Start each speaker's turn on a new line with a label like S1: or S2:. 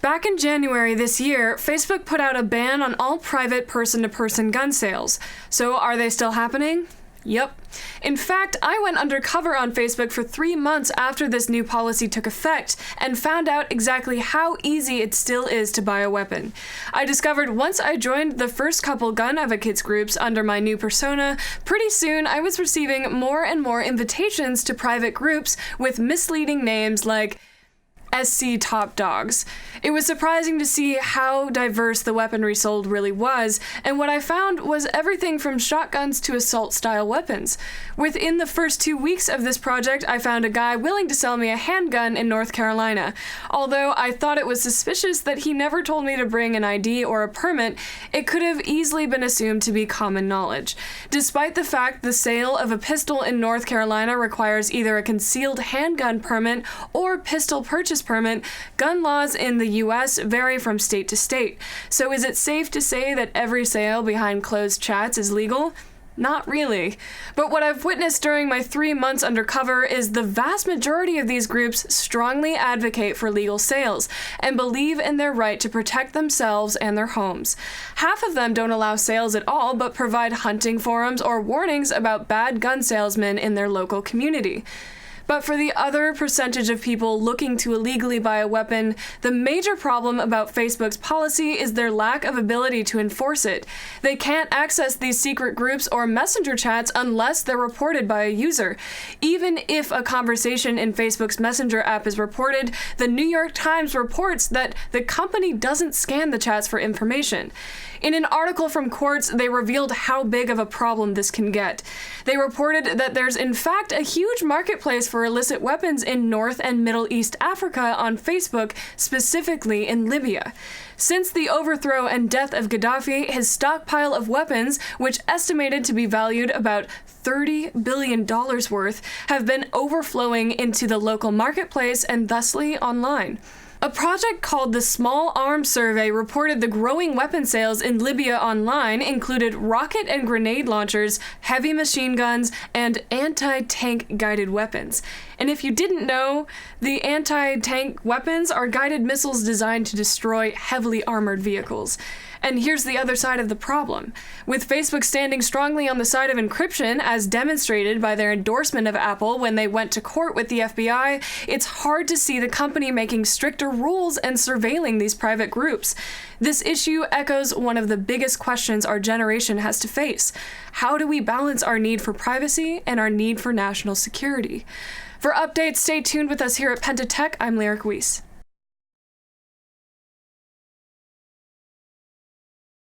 S1: Back in January this year, Facebook put out a ban on all private person-to-person gun sales. So are they still happening? Yep. In fact, I went undercover on Facebook for 3 months after this new policy took effect and found out exactly how easy it still is to buy a weapon. I discovered once I joined the first couple gun advocates groups under my new persona, pretty soon I was receiving more and more invitations to private groups with misleading names like SC Top Dogs. It was surprising to see how diverse the weaponry sold really was, and what I found was everything from shotguns to assault-style weapons. Within the first 2 weeks of this project, I found a guy willing to sell me a handgun in North Carolina. Although I thought it was suspicious that he never told me to bring an ID or a permit, it could have easily been assumed to be common knowledge. Despite the fact the sale of a pistol in North Carolina requires either a concealed handgun permit or pistol purchase permit, gun laws in the US vary from state to state. So is it safe to say that every sale behind closed chats is legal? Not really. But what I've witnessed during my 3 months undercover is the vast majority of these groups strongly advocate for legal sales and believe in their right to protect themselves and their homes. Half of them don't allow sales at all, but provide hunting forums or warnings about bad gun salesmen in their local community. But for the other percentage of people looking to illegally buy a weapon, the major problem about Facebook's policy is their lack of ability to enforce it. They can't access these secret groups or messenger chats unless they're reported by a user. Even if a conversation in Facebook's Messenger app is reported, the New York Times reports that the company doesn't scan the chats for information. In an article from Quartz, they revealed how big of a problem this can get. They reported that there's in fact a huge marketplace for illicit weapons in North and Middle East Africa on Facebook, specifically in Libya. Since the overthrow and death of Gaddafi, his stockpile of weapons, which estimated to be valued about $30 billion worth, have been overflowing into the local marketplace and thusly online. A project called the Small Arms Survey reported the growing weapon sales in Libya online included rocket and grenade launchers, heavy machine guns, and anti-tank guided weapons. And if you didn't know, the anti-tank weapons are guided missiles designed to destroy heavily armored vehicles. And here's the other side of the problem. With Facebook standing strongly on the side of encryption, as demonstrated by their endorsement of Apple when they went to court with the FBI, it's hard to see the company making stricter rules and surveilling these private groups. This issue echoes one of the biggest questions our generation has to face. How do we balance our need for privacy and our need for national security? For updates, stay tuned with us here at Pentatech. I'm Lyric Weiss.